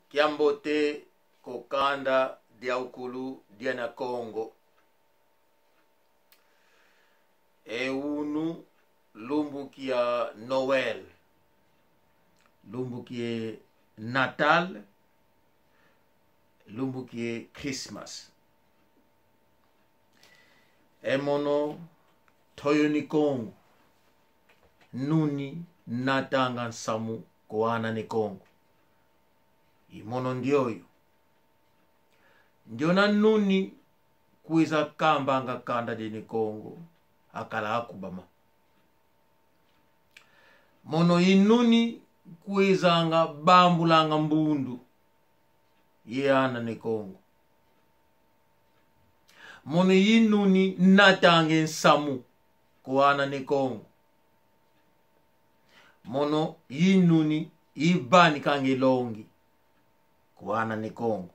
Kiambote kokanda dia ukulu dia na Congo. Unu lumbu kia Noël. Lumbu qui Natal. Lumbu qui Christmas. Emono toyoni Congo. Nuni natanga samu koana ni Congo. Imono ndioyo. Ndio na nuni kuiza kamba nga kanda dini Congo. Akala akubama. Mono inuni kuiza nga bambula nga mbundu. Yeana ni Congo. Mono inuni natange samu koana ni Congo. Mono inuni ibani kange longi koana ni Congo.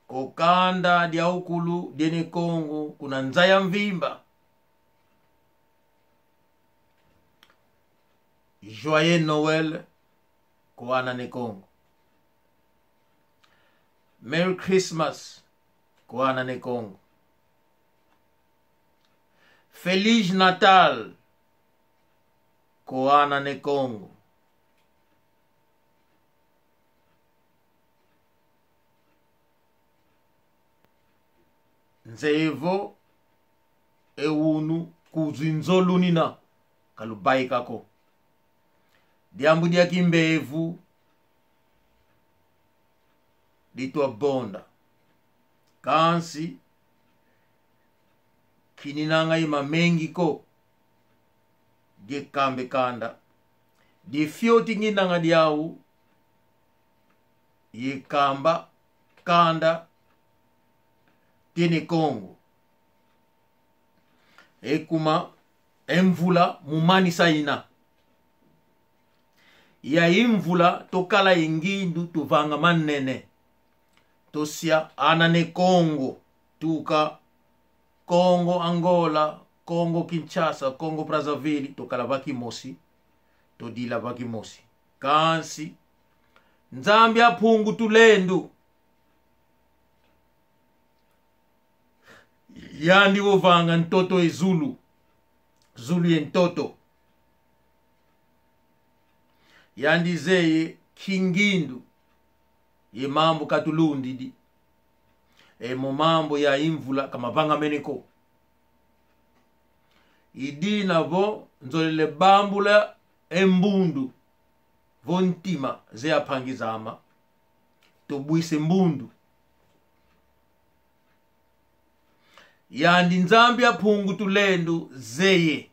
Kokanda dia ukulu dini Congo kuna nzaya mvimba. Joyeux Noël koana ni Congo. Merry Christmas koana ni Congo. Feliz Natal koana ni Congo. Nzevo unu kuzinzolu nina kalubai kako. Diambu dia kimbevu ditwa bonda. Kansi kininanga ima mengi ko die kambe kanda. Di fioti nginanga diau ye kamba kanda tini Congo. Ekuma emvula mumani saina. Ya imvula tokala ingindu tuvanga manene. Tosia anane Congo. Tuka Congo Angola, Congo Kinshasa, Congo Brazzaville, tokala vaki mosi. Todila vaki mosi. Kansi Nzambia pungu tulendu. Yandi wovanga ntoto e Zulu. Zulu ye ntoto. Yandi zeye kingindu. Ye mambo katulundi di. Mo mambo ya imvula kama vanga meneko. Idi na vo nzolele bambula embundu. Vontima ze apangizama. Tobuise mbundu. Yandi Nzambia pungu tulendu zeye.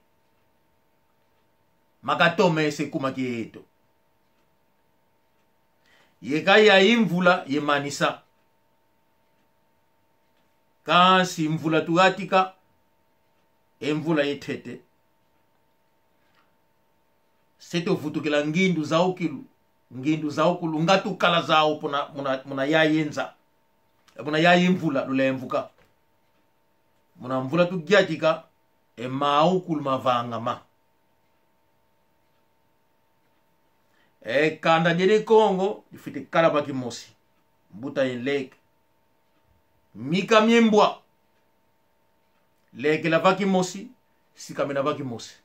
Makatome ese kumakieto. Yekaya imvula yemanisa. Kansi mvula tuatika. Emvula yetete. Seto vutukila ngindu za ukilu. Ngindu za ukulu. Ngatu kala zao muna ya yenza. Muna ya imvula lule mvuka. Muna mvula tu giatika maukul mavanga ma. Kanda dene Congo difite kalabaki mosi. Mbuta yen lake. Mika miembwa. Leke la vaki mosi. Sikamena vaki mosi.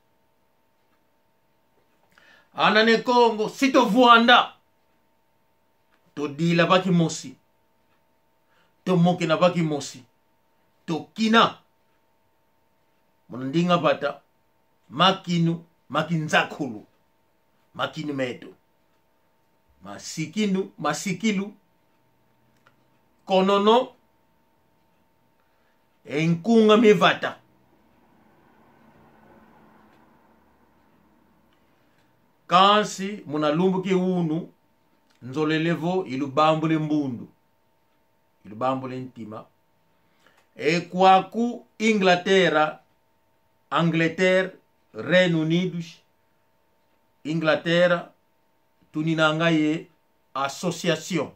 Anane Congo sito vuanda. To di la vaki mosi. To moke na vaki mosi. To kina. Munandinga bata makinu makinzakulu makinu medo masikilu konono enkunga mevata kansi munalumbuki unu nzolelevo ilubambule mbundu ilubambule ntima kwaku Angleterre, Reino Unido, Inglaterra, tuninanga ye association,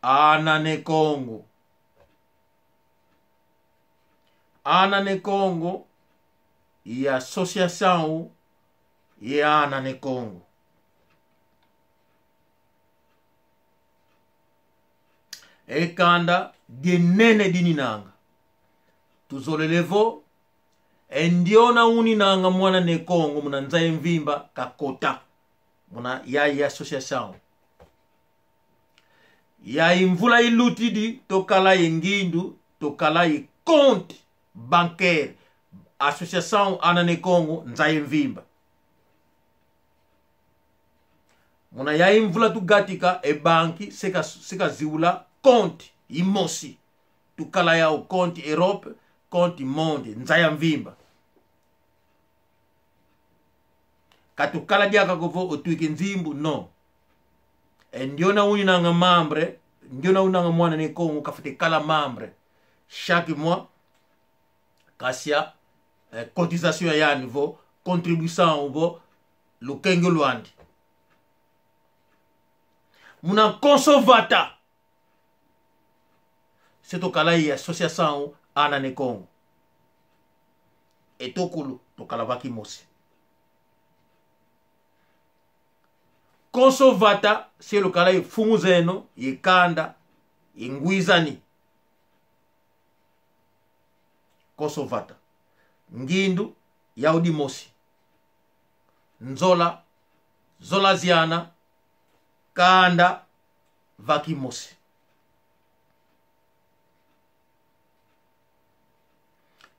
anane Congo. ana ne Congo e associação e ana ne Congo. E kanda de nene dininanga tuzolelevo endiona uninanga mwana ne Congo muna nzaye mvimba kakota muna ya association ya imvula ilutidi tokala yengindu tokala yi compte bancaire association ana ne Congo nzaye mvimba muna ya imvula tugatika e banki seka ziula compte imosi tukala ya compte Europe compte monde nzaya mvimba katukala diaka kovo otuike nzimbu no ndiona uni nanga membre ndiona unanga mwana ne Congo kafute kala membre chaque mois kasia cotisation ya niveau contribution vo lukenge luandi muna consovata seto kala ya association ana ne Congo etokulu tokala vaki mosi consovata se lo kala fumu zeno yekanda ingwizani consovata ngindu yaudi mosi nzola zola ziana kanda vaki mosi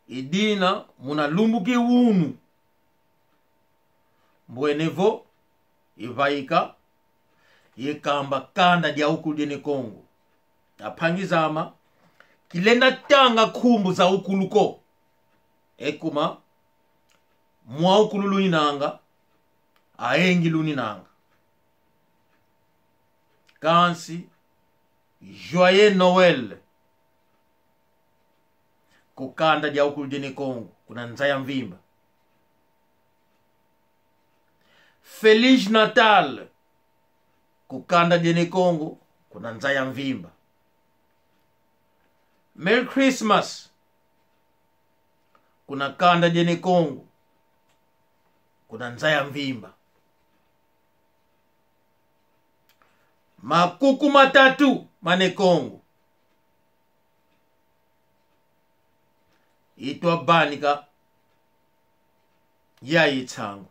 idina muna lumbuke unu mbwenevo ivaika yekamba kanda dia ukulu ne Congo apangizama kilenda tanga khumbu za ukuluko ekuma mwa ukulu luninanga aengi luninanga kansi joyeux Noël kukanda dia ukulu ne Congo kuna nzaya mvimba Feliz Natal kukanda dene Congo kuna nzaya mvimba Merry Christmas kuna kanda dene Congo kuna nzaya mvimba makuku matatu mane Congo itwa banika ya itsango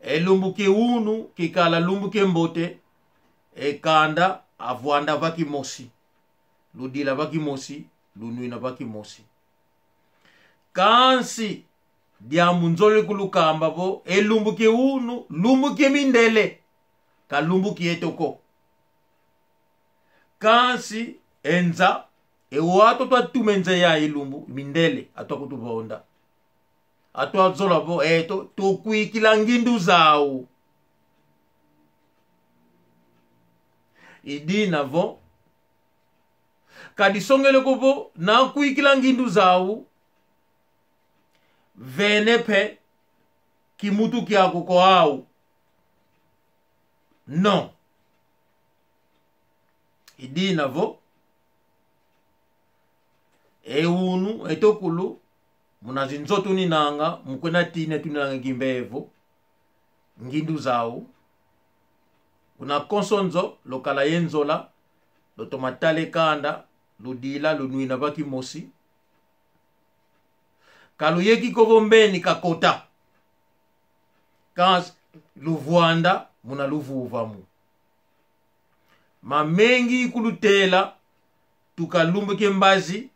elumbuke unu kikala lumbuke mbote ekanda avuanda vaki mosi ludila vaki mosi lunuina vaki mosi kansi dia munzole kulukamba vo elumbuke unu lumbuke mindele kalumbuke etoko kansi enza ewato twatumenze ya ilumbu mindele atwakutuvonda atwa zola vo eto tukuikila ngindu zao idina vo kadisongele kovo na kuikila ngindu zao venepe kimutu kyako ko au no idina vo eunu etokulu munazinzo tuninanga mukwena tine tuninanga ngimbevo ngindu zao kuna konsonzo lokala yenzola lotomatale kanda ludila lunuina vaki mosi kalu yeki kovombeni kakota kans luvuanda muna luvuvamu mamengi kulutela tukalumbuke mbazi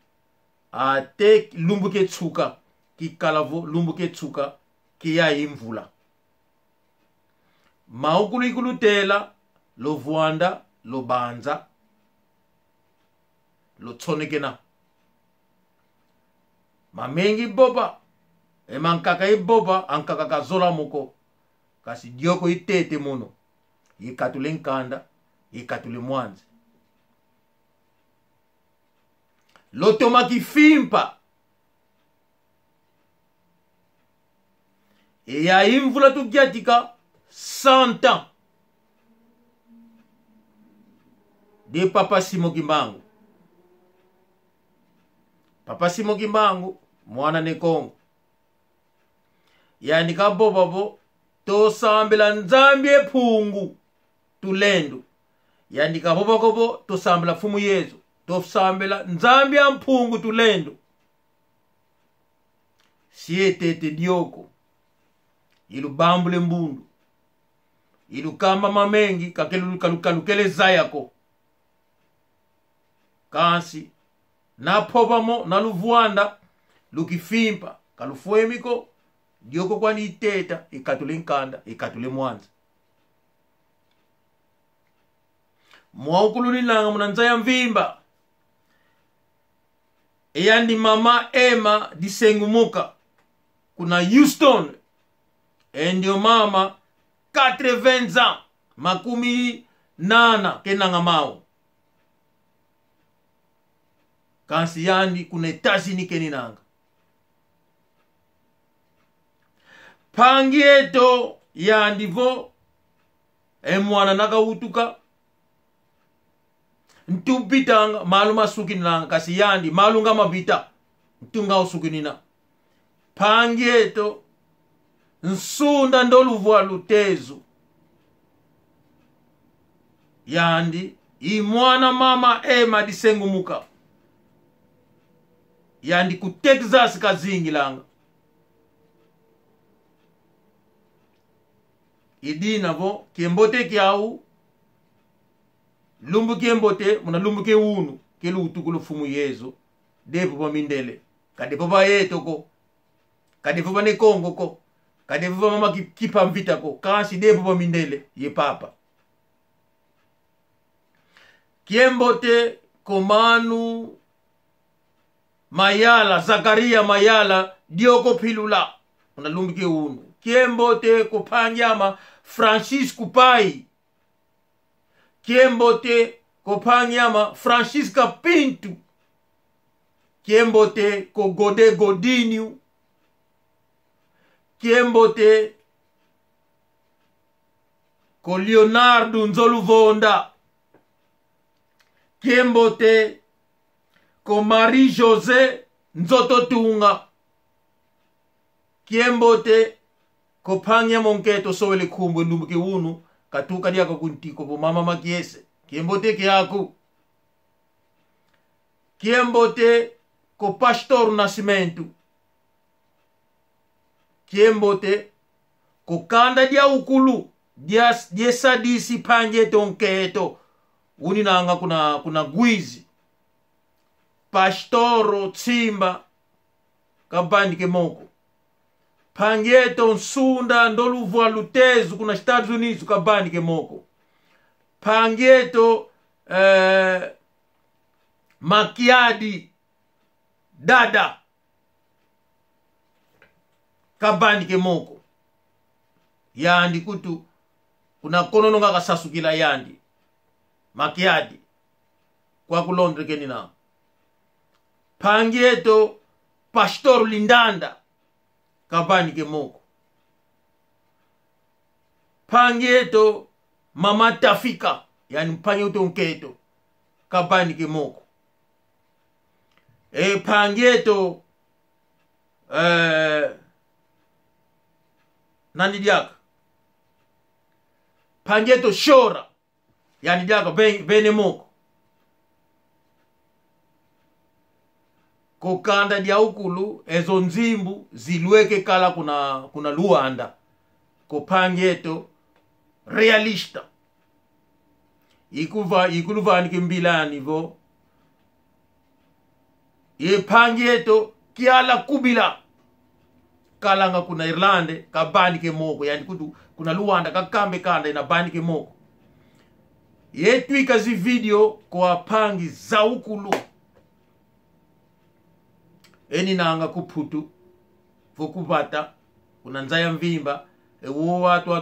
ate lumbuke tsuka kikalavo lumbuke tsuka kiya imvula maukulu ikulutela lo vuanda lo banza lo tsonekena mamengi boba emankaka iboba ankaka kazola moko kasi dioko itete mono yikatule nkanda yikatule mwanzi lotoma kifimpa ya imvula tugiatika 100 ans de papa Simo Kimbangu Papa Simo Kimbangu mwana ne Kongo yani kabobabo to sambela nzambie pungu tulendo yani kabobokobo to sambela fumu Yesu to sambela nzambia mpungu tulendo sietete dioko ilu bambule mbundu ilu kamba mamengi kalukele zayako kansi na popamo na luvuanda lukifimpa kalufuemiko dioko kwani iteta ikatule nkanda ikatule mwanza mwaukulu nilanga munanzaya mvimba eyandi mama Emma disengumuka kuna Houston endio mama 80 ans makumi nana kenanga mao kansi yandi kuna Etats-Unis keninanga pangieto yandi vo emwana nakautuka ntupitanga maluma sukinanga kasi yandi malunga mabita ntunga usukinina pangieto nsunda ndoluvwa lutezu yandi imwana mama Emma disengumuka yandi ku Texas kazingilanga idina vo kiembote kiau lumbu kiembote muna lumbu ke unu ke lutukulu fumu Yesu depo pa mindele kadepo pa etoko kadepo pa ne Kongo ko kadepo pa mama kipa mvita ko kansi depo pa mindele ye papa kiembote komanu Mayala Zakaria Mayala dioko pilula muna lumbu ke unu kiembote kopanyama Francis Kupai kiembote kopanyama Francisca Pintu kiembote ko Gode Godinyu kiembote ko Leonardo Nzoluvonda kiembote ko Marie José Nzototunga kiembote ko panya monketo sowele kumbu ndumuke unu katuka diako kuntiko po mama makiese kiembote kiaku kiembote ko Pastor Nascimento kiembote ko kanda dia ukulu dia sadisi panje tonketo uninanga kuna Gwizi Pastoro Tsimba kabandike moko pangeto nsunda ndoluvwa lutezu kuna Estados Unidos kabandike moko pangeto Makiadi dada kabandike moko yandi kutu kuna konono nga kasasukila yandi Makiadi kwa kulondre kenina pangeto Pastor Lindanda kabandike moko pangeto Mama Tafika yani pangeto nketo kabandike moko pangeto nani diaka pangeto Shora yani diaka bene moko kokanda dia ukulu ezo nzimbu zilweke kala kuna Luanda kopangeto realista ikuluva nikimbilani vo ye pangeto kiala kubila kalanga kuna Irlande kabandike moko yani kutu kuna Luanda kakambe kanda ina bandike moko yetu ikazi video kwa pangi za ukulu eni nanga kuputu fokuvata kuna nzaya mvimba ewo watu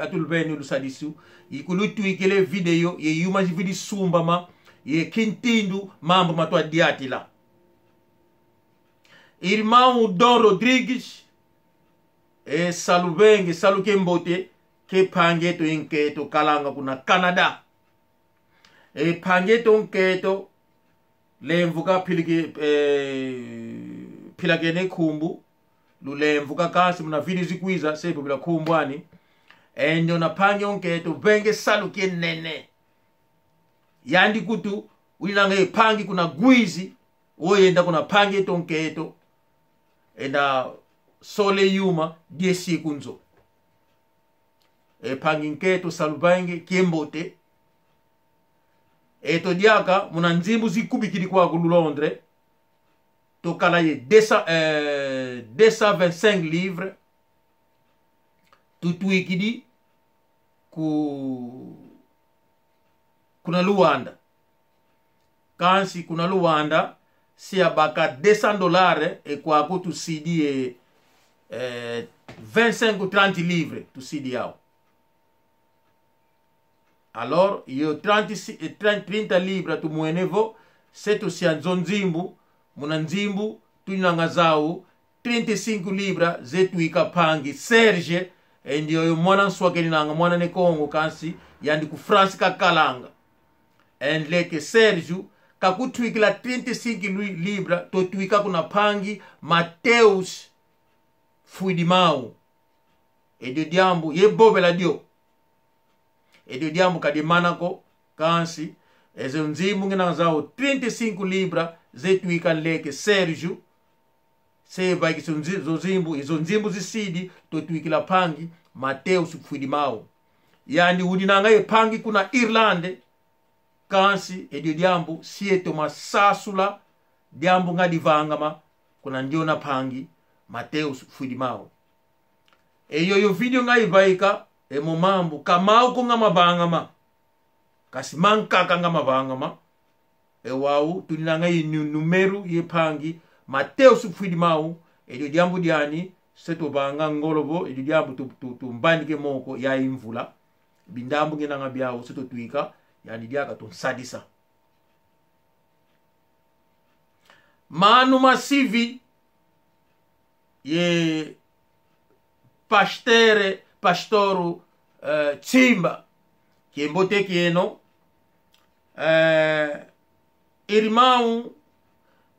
atulbeni lusadisu ikulutu ikele video ye yuma vidi sumbama ye kintindu mambo matwa diatila Irmão Don Rodrigues salubenge saluke mbote ke pangeto inketo kalanga kuna Canada pangeto inketo lemvuka pilagene kumbu lulemvuka kasi muna vili zikwiza sepo bila kumbwani enyo na pange onketo venge salukie nene yandi kutu ulinanga pangi kuna gwizi oyenda kuna pange tonketo enda sole yuma diesi kunzo pangi nketo salubange kiembote eto diaka muna nzimbu zikubikili kwa kulu Londres tokala ye 225 livres tutuikidi kuna Luanda kansi kuna Luanda si abaka $200 e kwa kutu CD 25 ou 30 livres tu CD yao. Alors yo 30 livres tu mwenevo seto si nzimbu muna nzimbu tuinanga zao 35 libra zetu ikapangi Serge ndio yo mwana nswakeli nanga mwana ne Kongo kansi yandi ku France kakalanga leke Serge kakutwikila 35 libra to twika kuna pangi Mateus Fuidimau edio diambu ye bobela dio edio diambu kadimanako kansi ezo nzimbu ngena zao 35 libra zetu ikaleke Serge seba izo nzimbu zisidi to twikila pangi Mateus Fuidimau yani uninanga ye pangi kuna Irlande kansi edio diambu sieto masasula diambu ngadivangama kuna ndiona pangi Mateus Fuidimau yo video ngaivaika momambu kamau ko ngamabangama kasi mankaka ngamabangama wau tuninanga ye numeru ye pangi Mateus Fuidimau edio diambu diani seto banga ngolobo edio diambu tumbandike moko ya imvula bindambu ngenanga biao seto twika yani diaka ton sadisa manu masivi ye pastoru Chimba kiembote kieno Irmão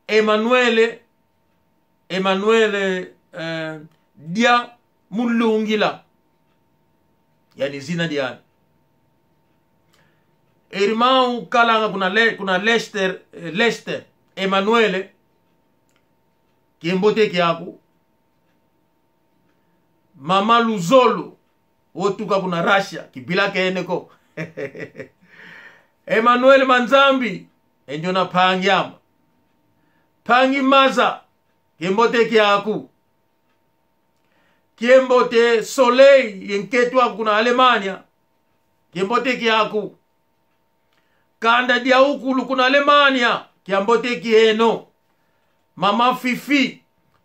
Emanuele dia mulungila yani zina diani Irmão kalanga kuna Lester Emanuele kiembote kiaku Mama Luzolo otuka kuna Russia kibila keneko Emmanuel Manzambi enjona pangyama pangi maza kiembote kiaku kiembote Soleil yenketwa kuna Alemania kiembote kiaku kanda dia ukulu kuna Alemania kiambote kieno Mama Fifi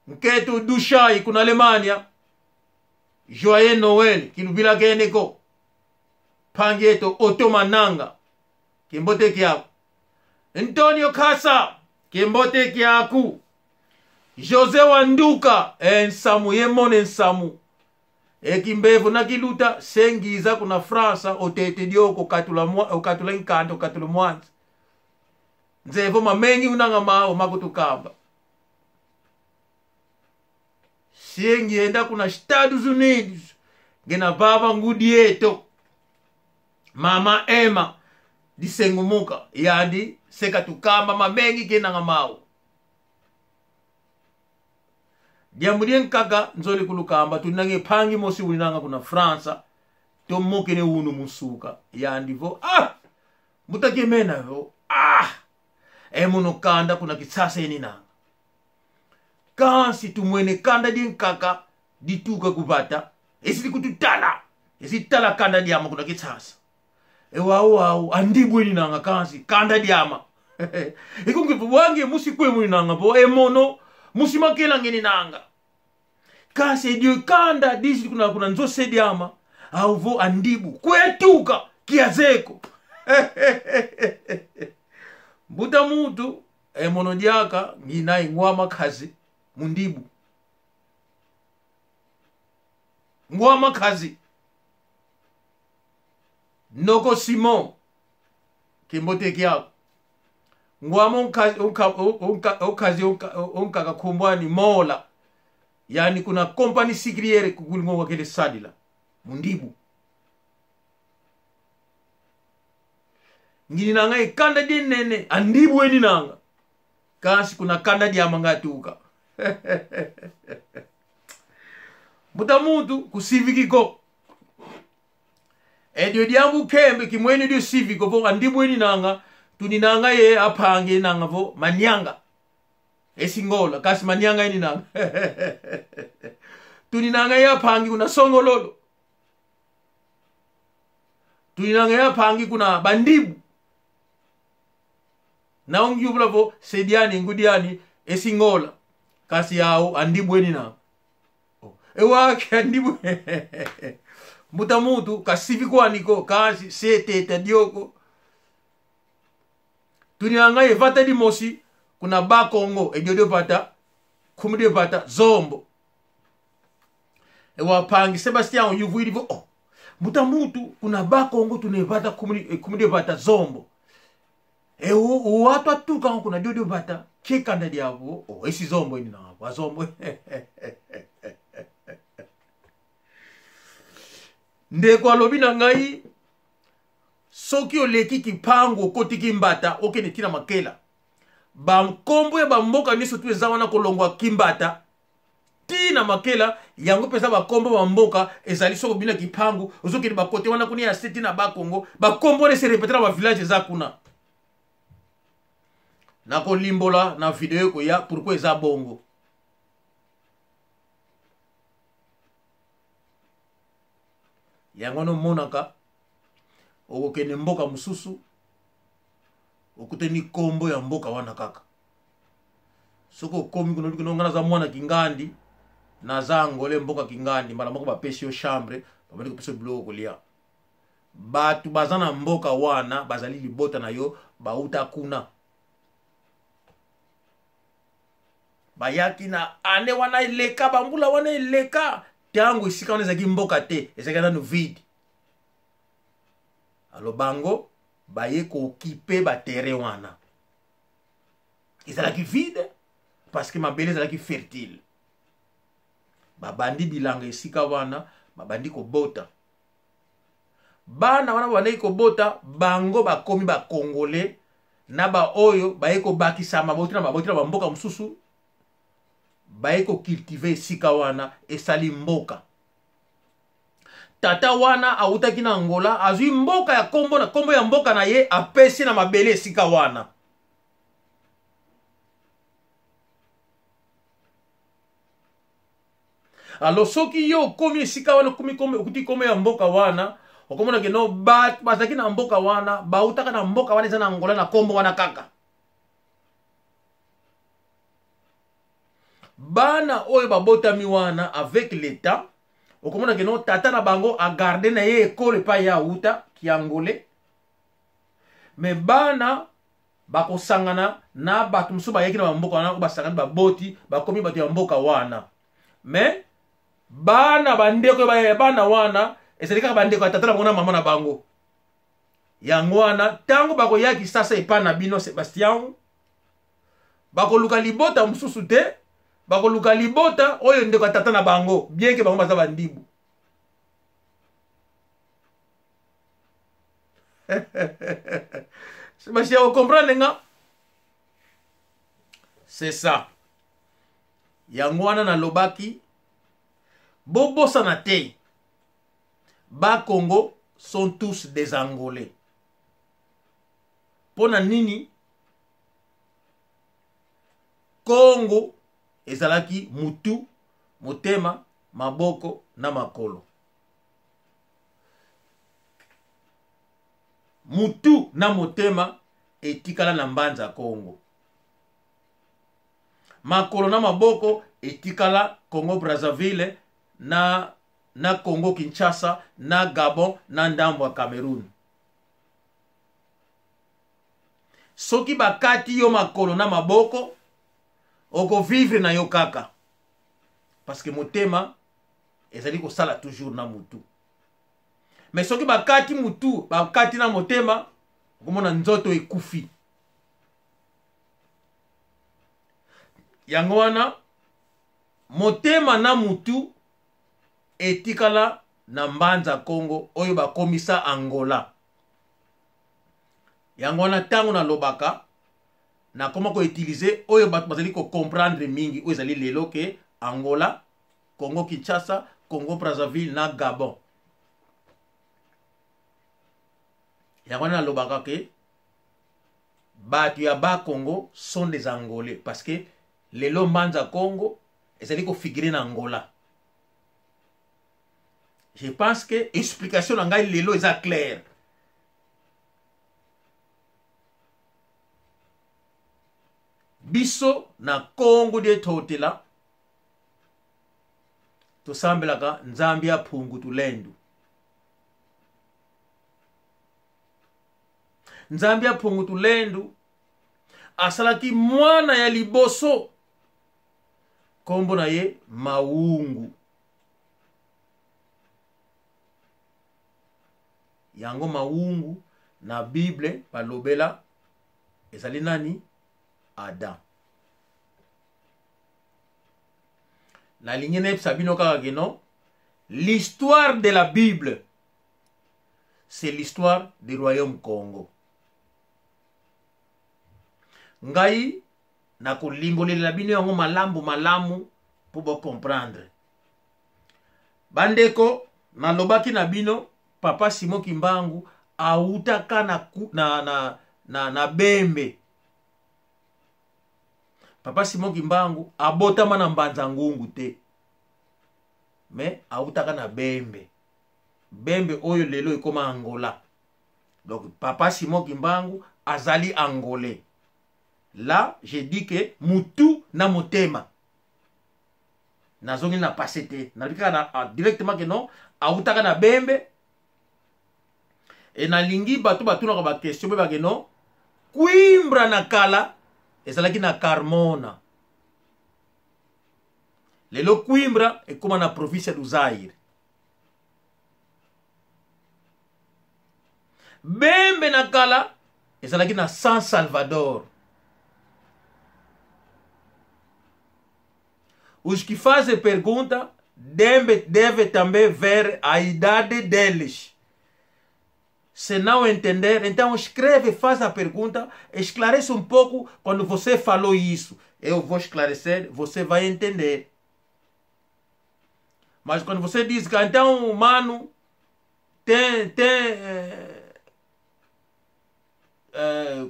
nketu Dushai kuna Alemania Joyeux Noël kilubila keneko pangeto Otomananga kimbote kiaku Antonio Kasa kimbote kiaku Jose Wanduka ensamu yemone ensamu ekimbevu na kiluta sengiza kuna Fransa otete dioko katula nkanto katula mwanzi nzevo mamengi unanga mao makutukamba siengienda kuna Estados Unidos ngena baba ngudieto Mama Emma disengumuka yandi seka tukamba mamengi kena ngamao diambudien kaka nzoli kulukamba tunange pangi mosi ulinanga kuna Fransa tomokene unu musuka yandi vo mutakemena vo emuno kanda kuna kisasa yenina kansi tumwene kanda din kaka dituka kubata esili kututala esitala kanda diama kuna kisasa wau andibwe ninanga kansi kanda diama ikungifu wange musikwe mwinanga bo emono musimakela ngeni nanga kansi edio kanda disi kuna nzose diama au vo andibu kwetuka kiazeko mbuta mutu emono diaka ngina ingwama kazi mundibu ngwama kazi Noko Simon kimbote kiaku ngwama onkazi onkaka kombwani mola yani kuna company sikriere kugulingo kwa kele sadila mundibu ngini nanga ikanda di nene andibu weni nanga kasi kuna kanda di amangatuka muta mutu kusiviki edio diambu kembe kimweni dio siviko vo andibu weni nanga tuni nanga ye apange nanga vo manyanga esingola kasi manyanga eni nanga tuni nanga ye apange kuna songololo tuni nanga ye apange kuna bandibu na ungiubula vo sediani ngudiani esingola kasi yao andibu eni nanga ewake andibu muta mutu kasiviko aniko kasi seteta dioko tunianga evata di mosi kuna bakongo ejodo pata kumide pata zombo ewa pangi Sebastian yuvuidi vo muta mutu kuna bakongo tunevata kumide pata zombo watu atuka kuna jodo pata kekanda diabo esi zombo ini na wa zombo ndeko alobi na ngai soki oleki kipango koti kimbata okene tina makela bankombo ya bamboka niso tu eza wana kolongwa kimbata tina makela yango pesa bakombo bamboka ezali soko bina kipango ozokene bakote wana kuni ya seti na bakongo bakombo ne se repetera ba village za kuna nako limbola na video ko ya pourquoi eza bongo yango no monaka okokende mboka mususu okuteni kombo ya mboka wana kaka soko komi kuno ngana za mwana kingandi na zangole mboka kingandi mala moko bapesi yo chambre bamani ko peso biloko kolia batu bazana mboka wana bazali libota na yo bauta kuna bayaki na ane wana ileka bambula wana ileka tangu isika wana ezaki mboka te ezaki nanu vide alo bango baye kokipe batere wana ezalaki vide parce que mabele ezalaki fertile babandi bilanga esika wana babandi kobota bana wana babandi kobota bango bakomi bakongole na ba oyo baye kobakisa maboti na bamboka mususu baye kokultive esika wana esali mboka tata wana autaki na Angola azui mboka ya kombo na kombo ya mboka na ye apesi na mabele esika wana alo soki yo komi esika wana okuti kombo ya mboka wana okomona ke no bazaki na mboka wana bautaka na mboka wana eza na Angola na kombo wana kaka bana oyo babotami wana avec l'état okomona ke no tata na bango a garder na ye ekole pa ya uta kiangole me bana bakosangana na batu musu bayeki na bamboka wana basangana baboti bakomi batu ya mboka wana me bana bandeko ya bana wana ezali kaka bandeko ya tata na bango na mama na bango yango wana tango bakoyaki sasa epa na bino Sebastian bakoluka libota mususu te bakoluka libota oyo ndeko tata na bango bien que bango baza bandibu Sebastian vous comprenez nga c'est ça yango wana na lobaki bobosa na te ba Congo sont tous des Angolais pona nini Congo ezalaki mutu motema maboko na makolo mutu na motema etikala na mbanza Congo makolo na maboko etikala Congo Brazzaville na Congo Kinshasa na Gabon na ndambo ya Cameroun soki bakati yo makolo na maboko oko vivre na yo kaka parce que motema ezali ko sala toujours na mutu mais soki bakati mutu bakati na motema komona nzoto ekufi yango wana motema na mutu etikala na mbanza Congo oyo bakomisa Angola. Yango wana tango na lobaka na koma ko utiliser oyo bato bazali ko comprendre mingi oyo ezali lelo ke Angola, Congo Kinshasa, Congo Brazzaville na Gabon. Yango wana lobaka ke bato ya ba Congo sont des Angolais parce que lelo mbanza Congo ezali ko figurer na Angola. Je pense que explication na ngai lelo eza clair. Biso na Congo de totela tosambelaka nzambe ya pungu tulendu. Nzambe ya pungu tulendu asalaki mwana ya liboso kombo na ye Maungu. Yango Maungu na Bible balobela ezali nani? Adam. La ligne n'est sabino kageno. L'histoire de la Bible, c'est l'histoire du royaume Congo. Ngai na kolingole la bino yango malamu pour comprendre. Bandeko na lobaki na bino Papa Simon Kimbangu autaka na Bembe. Papa Simon Kimbangu abotama na mbanza ngungu te. Mais autaka na Bembe. Bembe oyo lelo ekoma Angola. Donc Papa Simon Kimbangu azali Angolais. Là, j'ai dit que mutu na motema. Nazongi na pasete. Nalika na directement que non, autaka na Bembe. Et na lingi batu na ba question ba que non. Kuimbra na kala ezalaki na Carmona. Lelo Coimbra ekoma na province du Zaire. Bembe na kala ezalaki na San Salvador. Os que fazem pergunta deve também ver a idade deles. Se não entender, então escreve, faz a pergunta, esclarece um pouco quando você falou isso. Eu vou esclarecer, você vai entender. Mas quando você diz que então o mano tem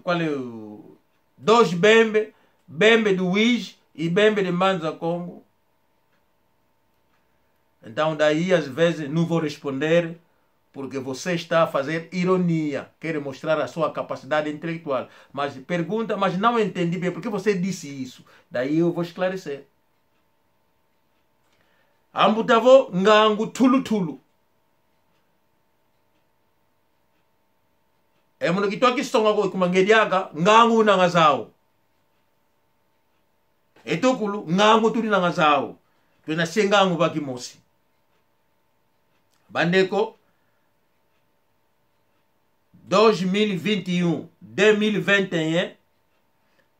qual é o dois Bembe do Wiz e Bembe de Mbanza Congo. Então daí às vezes não vou responder porque você está a fazer ironia, quer mostrar a sua capacidade intelectual. Mas pergunta, mas não entendi bem, por que você disse isso? Daí eu vou esclarecer. Ambutavo ngangu tulu. Muna kitwa kisonga ko kumangediaka ngangu nangazao. Etokulu ngangu tuli nangazao. Tuna sengangu bakimosi. Bandeko 2021, 2021,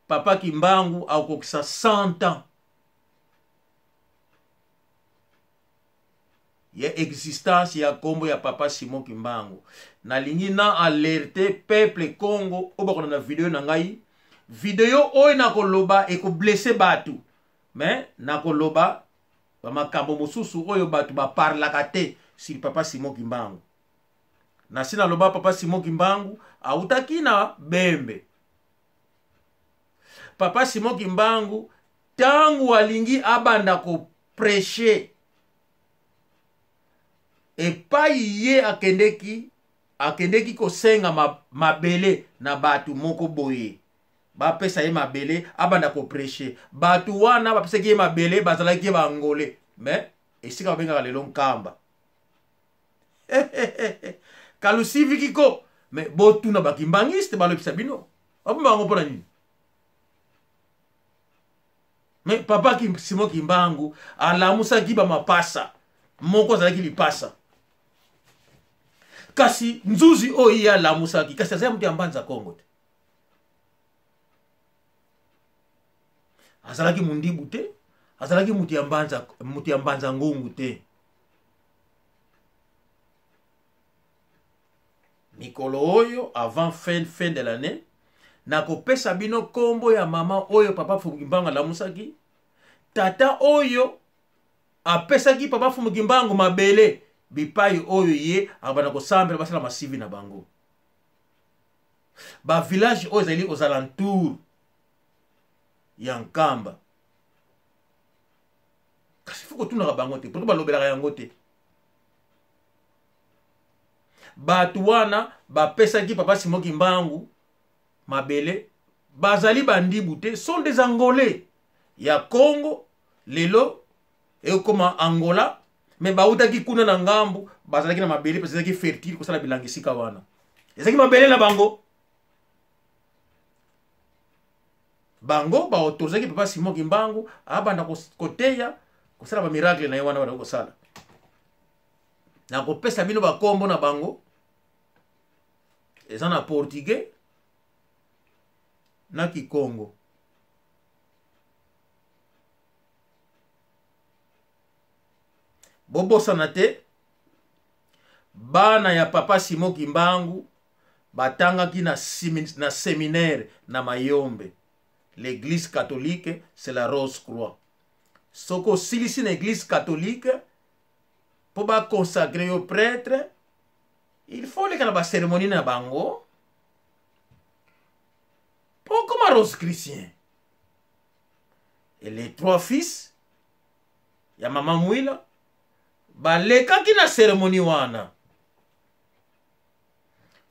Papa Kimbangu a okokisa 100 ans. Ya existence ya kombo ya Papa Simon Kimbangu. Na lingi na alerte peuple Congo obakona na video na ngai. Video oyo na koloba eko blesse batu. Mais na koloba ba makambo mosusu oyo batu ba parlaka te sur Papa Simon Kimbangu. Na sina loba Papa Simon Kimbangu autaki na Bembe. Papa Simon Kimbangu tangu alingi abanda ko prêcher epai ye akendeki ko senga mabele na batu moko boye. Ba pesa ye mabele abanda ko prêcher. Batu wana ba pesa ye mabele bazalaki ba Angolais. Mais esika benga lelo nkamba. Kalusivi kiko mais botu na bakimbangiste balopisa bino abumango pona nini. Mais Papa Simon Kimbangu alamusa kiba mapasa moko zalaki lipasa kasi nzuzi oyi alamusa ki kasi azaya mtu ya Mbanza Congo te. azalaki mundibu te, azalaki muti ya mbanza ngungu te. Mikolo oyo avant fin de l'année nakopesa bino kombo ya mama oyo papa Fumukimbangu alamusaki, tata oyo apesaki papa Fumukimbangu mabele bipai oyo ye abana kosambela basala masivi na bango. Ba village oyo ezali aux alentours ya Nkamba. Kasi fuko tunaka bango te, poto balobelaka yango te. Batu wana bapesaki papa Fumukimbangu mabele bazali bandibu te, sont des Angolais ya Congo lelo et comme Angola, mais bautaki kuna na ngambu bazalaki na mabele parce que fertile kosala bilangi sika wana. Ezaki mabele na bango. Bango ba autorisaki papa Fumukimbangu abanda koteya kosala ba miracle na wana wana kosala. Na kopesa bino ba kombo na bango. Eza na portugais na Kikongo. Bobo sanate bana ya papa Fumukimbangu batangaki na séminaire na Mayombe. L'église catholique, c'est la Rose-Croix. Soko silisi na église catholique pour ba consacrer au prêtre, il faut les la cérémonie na bango. Pour comme un rose chrétien. Et les trois fils, ya maman Mouila, ba leka ki na cérémonie wana.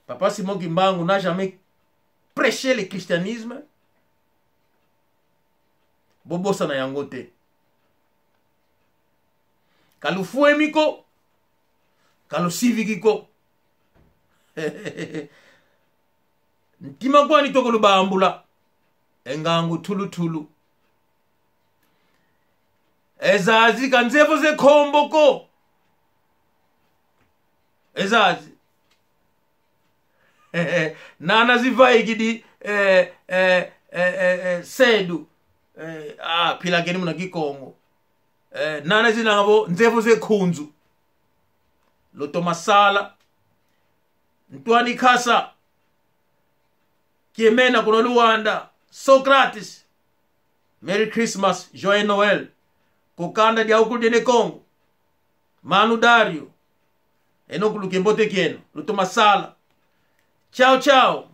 Papa Fumukimbangu n'a jamais prêché le christianisme. Bobosa na yango te. Kalufu emiko, kalusivikiko. Ntima kwa nitoko lubambula. Engangu tulu tulu. Ezazi kanzefo ze komboko. Ezazi. Nana zivai gidi sedu. Pila geni muna Kikongo. Nana zinabo nzefo ze kunzu. Loto masala. Ntwani kasa. Kiemena kuna Luanda. Socrates. Merry Christmas. Joyeux Noël. Kokanda dia ukulu dene Kongo. Manu Dario. Enokulu kembote kieno. Loto masala. Ciao ciao.